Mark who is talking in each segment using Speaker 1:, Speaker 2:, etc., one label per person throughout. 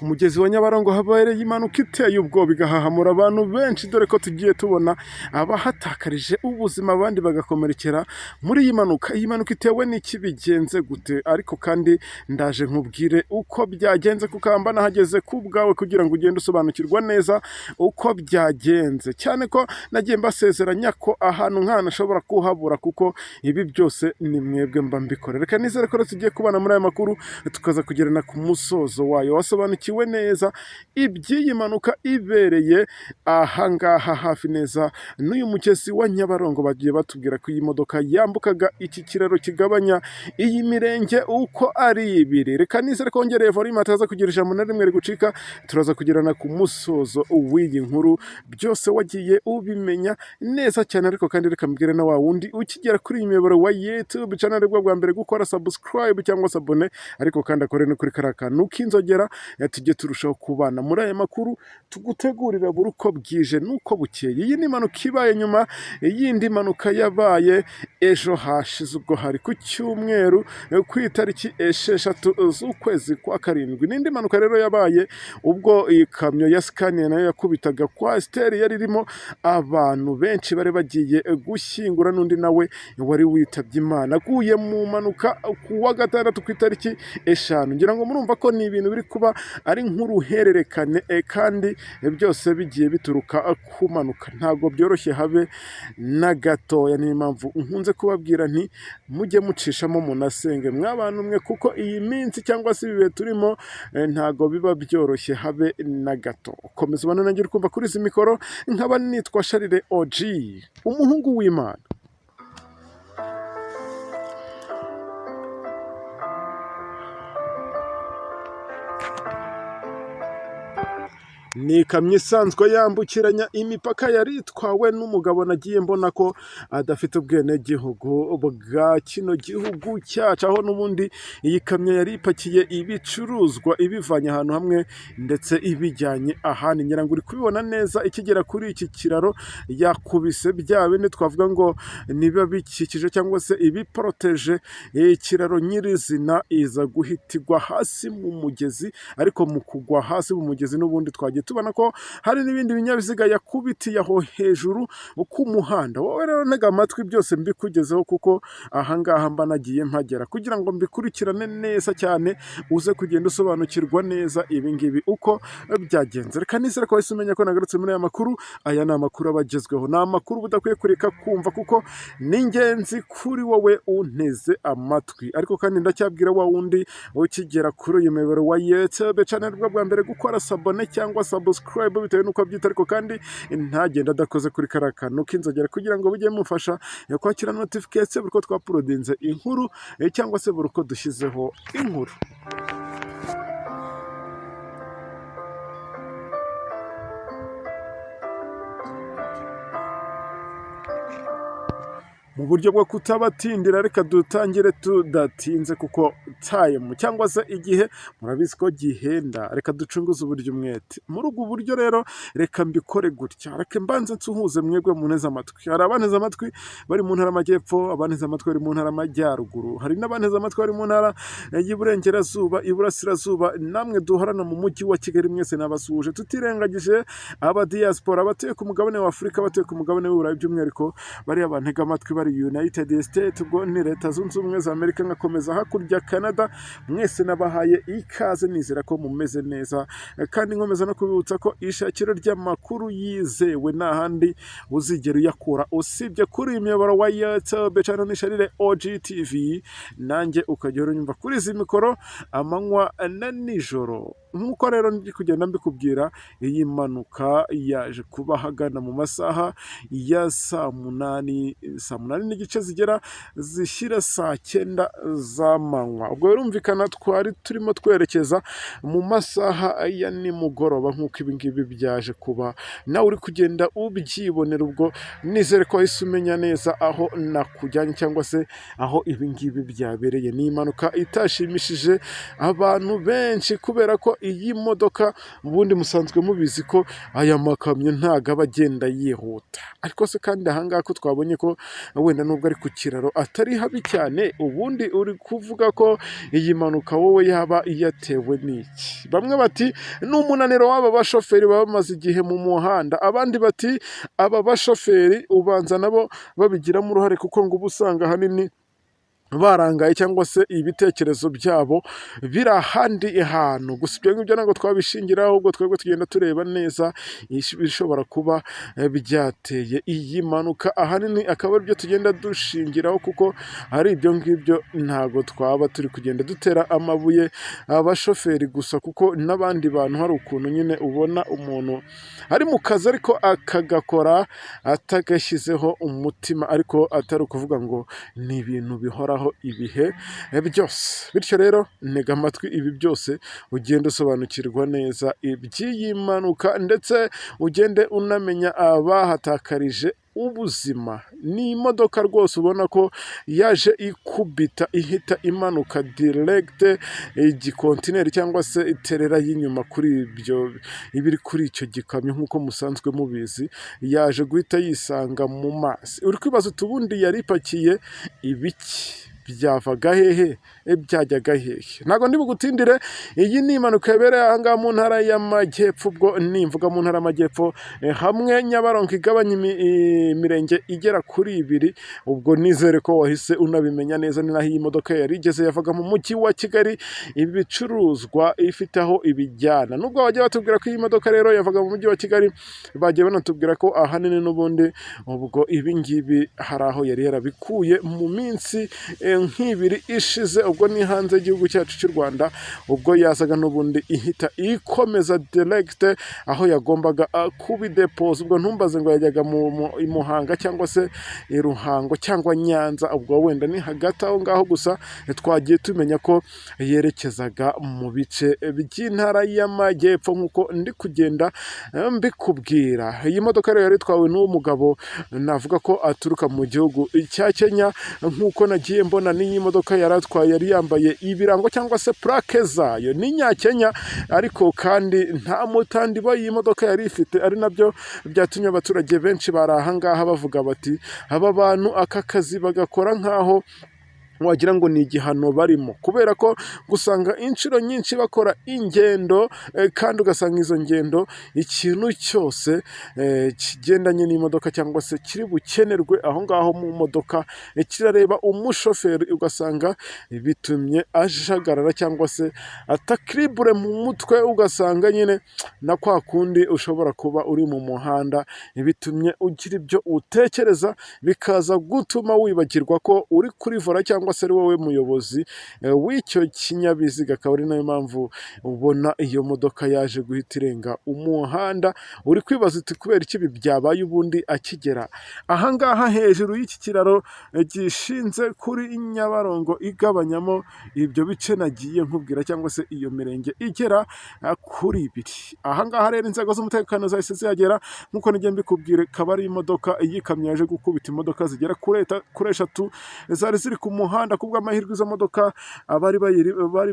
Speaker 1: ku mugezi wa Nyabarongo habereye impanuka iteye ubwoba igahahamura abantu benshi, dore ko tugiye tubona abahatakarije ubuzima abandi bagakomerekera muri iyi mpanuka. Iyi mpanuka itewe n'iki, bigenze gute? Ariko kandi ndaje nkubwire uko byagenze, kuko mba nahageze ku bwawe kugira ngo ugende usobanukirwa neza uko byagenze, cyane ko nagiye mbasezeranya ko ahantu nk'ahantu ashobora kuhabura, kuko ibi byose ni mwebwe mba mbikorera. Reka nizere ko tugiye kubana muri aya makuru tukaza kugerana ku musozo wayo wasobanukiwe neza iby'iyi mpanuka ibereye ahangaha hafi neza n'uyu mugezi wa Nyabarongo. Bagiye batubwira ko iyi modoka yambukaga iki kiraro kigabanya iyi mirenge uko ari ibiri. Reka nizere ko ngereye volume ataza kugira ijambo na rimwe rigucika, turaza kugerana ku musozo w'iyi nkuru, byose wagiye ubimenya neza cyane. Ariko kandi reka mbwire na wa wundi ukigera kuri iyi miyoboro wa YouTube channel bwa mbere gukora subscribe cyangwa se abone, ariko kandi akore no kuri karaka nuk'inzogera, tujye turushaho kubana muri aya makuru tugutegurira buri uko bwije nuko bukeye. Iyi ni impanuka ibaye nyuma y'indi mpanuka yabaye ejo hashize, ubwo hari ku cyumweru ku itariki 6 z'ukwezi kwa karindwi. N'indi mpanuka rero yabaye ubwo iyi kamyo ya Scania nayo yakubitaga Coaster yari irimo abantu benshi bari bagiye gushyingura, n'undi nawe wari witabye Imana aguye mu mpanuka ku wa gatandatu ku itariki 5. Ngira ngo murumva ko ni ibintu biri kuba ari nk'uruhererekane, kandi byose bigiye bituruka ku mpanuka. Ntabwo byoroshye habe na gatoya. Niyo mpamvu nkunze kubabwira nti mujye mucishamo munasenge mw'abantu mwe, kuko iyi minsi cyangwa se ibihe turimo ntabwo biba byoroshye habe na gato. Komeza ubane nanjye kumva kuri izi mikoro, nkaba nitwa Charles OG, umuhungu w'Imana. Ni ikamyo isanzwe yambukiranya imipaka yari itwawe n'umugabo nagiye mbona ko adafite ubwenegihugu bwa kino gihugu cyacu, aho n'ubundi iyi kamyo yari ipakiye ibicuruzwa ibivanye ahantu hamwe ndetse ibijyanye ahandi. Ngira ngo uri kubibona neza, ikigera kuri iki kiraro yakubise bya bindi twavuga ngo niba bikikije cyangwa se ibiporoteje ikiraro nyirizina, iza guhitigwa hasi mu mugezi. Ariko mu kugwa hasi mu mugezi n'ubundi twagiye tubona ko hari n'ibindi binyabiziga yakubitiye aho hejuru ku muhanda. Wowe rero ntega amatwi byose mbikugezeho, kuko ahangaha mba nagiye mpagera kugira ngo mbikurikirane neza cyane, uze kugenda usobanukirwa neza ibingibi uko byagenze. Reka nizere ko wese umenya ko nagarutse muri aya makuru. Aya ni amakuru abagezweho, ni amakuru budakwiye kureka kumva, kuko ni ingenzi kuri wowe unteze amatwi. Ariko kandi ndacyabwira wa wundi ukigera kuri uyu muyoboro wa YouTube channel bwa mbere gukora sabone cyangwa subscribe bitewe nuko byita, ariko kandi ntagenda adakoze kuri karaka nuk'inzogera kugira ngo bijye mufasha kwakira notification buri ko twaprodinze inkuru cyangwa se buri uko dushyizeho inkuru. Mu buryo bwo kutabatindira, reka dutangire tudatinze, kuko time cyangwa se igihe murabizi ko gihenda. Reka ducunguze uburyo umwete muri ubwo buryo. Rero reka mbikore gutya, reka mbanze nsuhuze mwebwe muneze amatwi. Hari abaneze amatwi bari mu ntara y'amajyepfo, abaneze amatwi bari mu ntara y'amajyaruguru, hari n'abaneze amatwi bari mu ntara y'Iburengerazuba, Iburasirazuba. Namwe duhorana mu mujyi wa Kigali mwese nabasuhuje, tutirengagije aba diaspora batuye ku mugabane wa Afurika, batuye ku mugabane w'Uburayi, by'umwihariko bari abantega amatwi bari United States, ubwo ni Leta Zunze Ubumwe za Amerika, ngakomeza hakurya Canada. Mwese nabahaye ikaze, nizera ko mumeze neza, kandi nkomeza no kubibutsa ko ishakiro ry'amakuru yizewe nta handi uzigera uyakura usibye kuri uyu muyoboro wa YouTube channel ni Charles OG TV, nanjye ukajya unyumva kuri izi mikoro amanywa na nijoro. Nk'uko rero ndi kugenda mbikubwira, iyi mpanuka yaje kuba hagana mu masaha ya saa munani n'igice zigera zishyira saa 9 z'amanywa. Ubwo birumvikana twari turimo twerekeza mu masaha ya nimugoroba nk'uko ibingibi byaje kuba, nawe uri kugenda ubyibonera. Ubwo nizere ko wahise umenya neza aho nakujyanye cyangwa se aho ibingibi byabereye. Ni impanuka itashimishije abantu benshi, kubera ko iyi modoka ubundi musanzwe mubizi ko aya makamyo ntago aba agenda yihuta, ariko se kandi ahangaha ko twabonye ko wenda nubwo ari ku kiraro atari habi cyane, ubundi uri kuvuga ko iyi mpanuka wowe yaba yatewe n'iki? Bamwe bati ni umunaniro w'aba bashoferi baba bamaze igihe mu muhanda, abandi bati aba bashoferi ubanza nabo babigiramo uruhare kuko ngo uba usanga ahanini barangaye cyangwa se ibitekerezo byabo biri ahandi hantu. Gusa ibyo ngibyo ntabwo twabishingiraho, ahubwo twebwe tugenda tureba neza ibishobora kuba byateye iyi mpanuka, ahanini akaba aribyo tugenda dushingiraho, kuko hari ibyo ngibyo ntabwo twaba turi kugenda dutera amabuye abashoferi gusa, kuko n'abandi bantu hari ukuntu nyine ubona umuntu ari mu kazi ariko akagakora atagashyizeho umutima, ariko atari ukuvuga ngo ni ibintu bihoraho ibihe byose. Bityo rero ntega amatwi ibi byose ugende usobanukirwa neza iby'iyi mpanuka, ndetse ugende unamenya abahatakarije ubuzima. Ni imodoka rwose ubona ko yaje ikubita ihita imanuka direkite igikontineri cyangwa se iterera y'inyuma kuri ibyo ibiri kuri icyo gikamyo, nk'uko musanzwe mubizi yaje guhita yisanga mu mazi. Uri kwibaza uti ubundi yari ipakiye ibiki? Byavaga hehe? Byajyaga hehe? Ntabwo ndi bugutindire, iyi ni impanuka yabereye aha ngaha mu ntara y'Amajyepfo. Ubwo nimvuga mu ntara y'Amajyepfo, hamwe Nyabarongo igabanya imirenge igera kuri 2, ubwo nizere ko wahise unabimenya neza. Ni naho iyi modoka yari igeze, yavaga mu mujyi wa Kigali ibicuruzwa ifite aho ibijyana. Nubwo bajya batubwira ko iyi modoka rero yavaga mu mujyi wa Kigali, bagiye banatubwira ko ahanini n'ubundi ubwo ibi ngibi hari aho yari yarabikuye mu minsi nk'ibiri ishize, ubwo ni hanze y'igihugu cyacu cy'u Rwanda, ubwo yazaga n'ubundi ihita ikomeza direkite aho yagombaga kubidepoza. Ubwo ntumbaze ngo yajyaga i Muhanga cyangwa se i Ruhango cyangwa Nyanza, ubwo wenda ni hagati aho ngaho, gusa twagiye tumenya ko yerekezaga mu bice by'intara y'Amajyepfo nk'uko ndi kugenda mbikubwira. Iyi modoka rero yari itwawe n'uwo mugabo, navuga ko aturuka mu gihugu cya Kenya, nk'uko nagiye mbona n'iyi modoka yari atwaye yari yambaye ibirango cyangwa se plaque zayo ni Nyakenya, ariko kandi nta mutandibo iyi modoka yari ifite, ari nabyo byatumye abaturage benshi bari aha ngaha bavuga bati aba bantu aka kazi bagakora nk'aho wagira ngo ni igihano barimo, kubera ko gusanga inshuro nyinshi bakora ingendo, kandi ugasanga izo ngendo ikintu cyose kigendanye n'imodoka cyangwa se kiri bukenerwe aho ngaho mu modoka kirareba umushoferi, ugasanga bitumye ajagarara cyangwa se atakiribure mu mutwe, ugasanga nyine na kwa kundi ushobora kuba uri mu muhanda bitumye ugira ibyo utekereza, bikaza gutuma wibagirwa ko uri kuri vola cyangwa se ari wowe muyobozi w'icyo kinyabiziga. Akaba ari nayo mpamvu ubona iyo modoka yaje guhita irenga umuhanda. Uri kwibaza uti kubera iki ibi byabaye? Ubundi akigera aha ngaha hejuru y'iki kiraro gishinze kuri Nyabarongo igabanyamo ibyo bice nagiye nkubwira, cyangwa se iyo mirenge igera kuri 2, aha ngaha rero inzego z'umutekano zahise zihagera, nk'uko nagiye mbikubwira. Akaba ari imodoka y'ikamyo yaje gukubita imodoka zigera kuri 3 zari ziri ku muhanda. Kubw'amahirwe izo modoka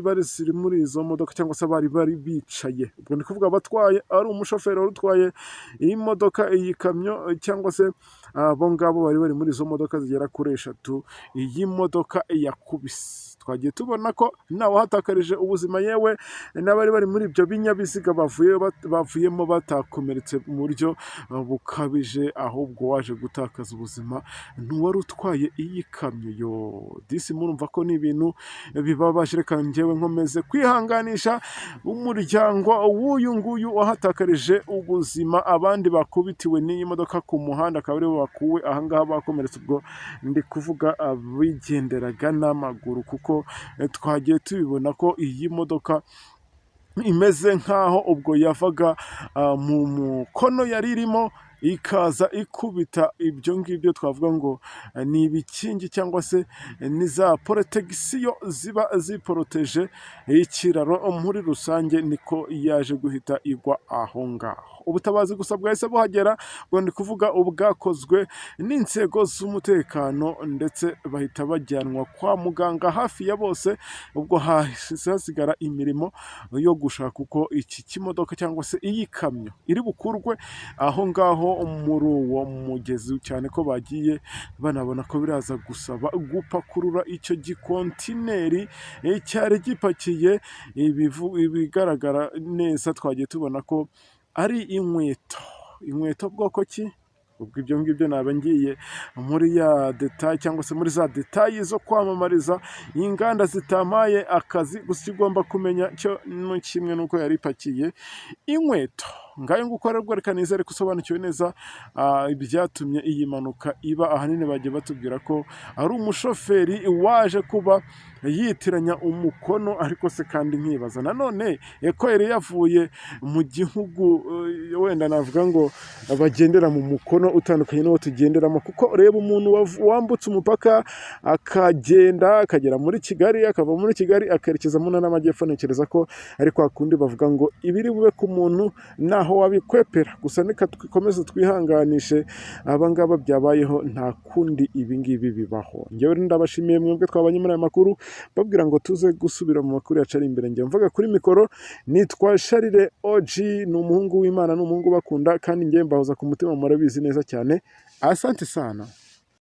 Speaker 1: bari ziri muri izo modoka cyangwa se bari bicaye, ubwo ni kuvuga abatwaye ari umushoferi wari utwaye iyi modoka, iyi kamyo, cyangwa se abo ngabo bari muri izo modoka zigera kuri 3 iyi modoka yakubise. Twagiye tubona ko nawe hatakarije ubuzima, yewe n'abari bari muri ibyo binyabiziga bavuyemo batakomeretse mu buryo bukabije, ahubwo waje gutakaza ubuzima n'uwari utwaye iyi kamyo. Yo disi, murumva ko ni ibintu bibabaje. Reka njyewe nkomeze kwihanganisha umuryango w'uyu nguyu wahatakarije ubuzima, abandi bakubitiwe n'iyi modoka ku muhanda akaba aribo bakuwe aha ngaha bakomeretse. Ubwo ndi kuvuga abigenderaga n'amaguru, kuko twagiye tubibona ko iyi modoka imeze nk'aho ubwo yavaga mu mukono yari irimo ikaza ikubita ibyo ngibyo twavuga ngo ni ibikingi cyangwa se ni za porotegisiyo ziba ziporoteje ikiraro muri rusange, niko yaje guhita igwa aho ngaho. Ubutabazi gusa bwahise buhagera, ubwo ndi kuvuga ubwakozwe n'inzego z'umutekano, ndetse bahita bajyanwa kwa muganga hafi ya bose. Ubwo hahise hasigara imirimo yo gushaka uko iki kimodoka cyangwa se iyi kamyo iri bukurwe aho ngaho muri uwo mugezi, cyane ko bagiye banabona ko biraza gusaba gupakurura icyo gikontineri cyari gipakiye ibigaragara neza. Twagiye tubona ko ari inkweto bwoko ki. Ubwo ibyo ngibyo naba ngiye muri ya detaye cyangwa se muri za detaye zo kwamamariza inganda zitamaye akazi. Gusa igomba kumenya cyo kimwe nuko yari ipakiye inkweto. Ngayo nguko rero reka nizere ko usobanukiwe neza ibyatumye iyi mpanuka iba. Ahanini bagiye batubwira ko ari umushoferi waje kuba yitiranya umukono, ariko se kandi nkibaza nanone ko yari yavuye mu gihugu wenda navuga ngo bagendera mu mukono utandukanye n'uwo tugenderamo, kuko reba umuntu wambutse umupaka akagenda akagera muri Kigali, akava muri Kigali akerekeza mu ntara y'Amajyepfo. Ntekereza ko ari kwa kundi bavuga ngo ibiri bube ku muntu naho wabikwepera. Gusa reka twikomeze twihanganishe abangaba byabayeho, nta kundi ibi ngibi bibaho. Njyewe ndabashimiye mwebwe twabanye muri aya makuru, babwira ngo tuze gusubira mu makuru yacu ari imbere. Njye mvuga kuri mikoro nitwa Charles OG, ni umuhungu w'Imana, ni umuhungu bakunda, kandi njye mbahoza ku mutima, murabizi neza cyane. Asante sana.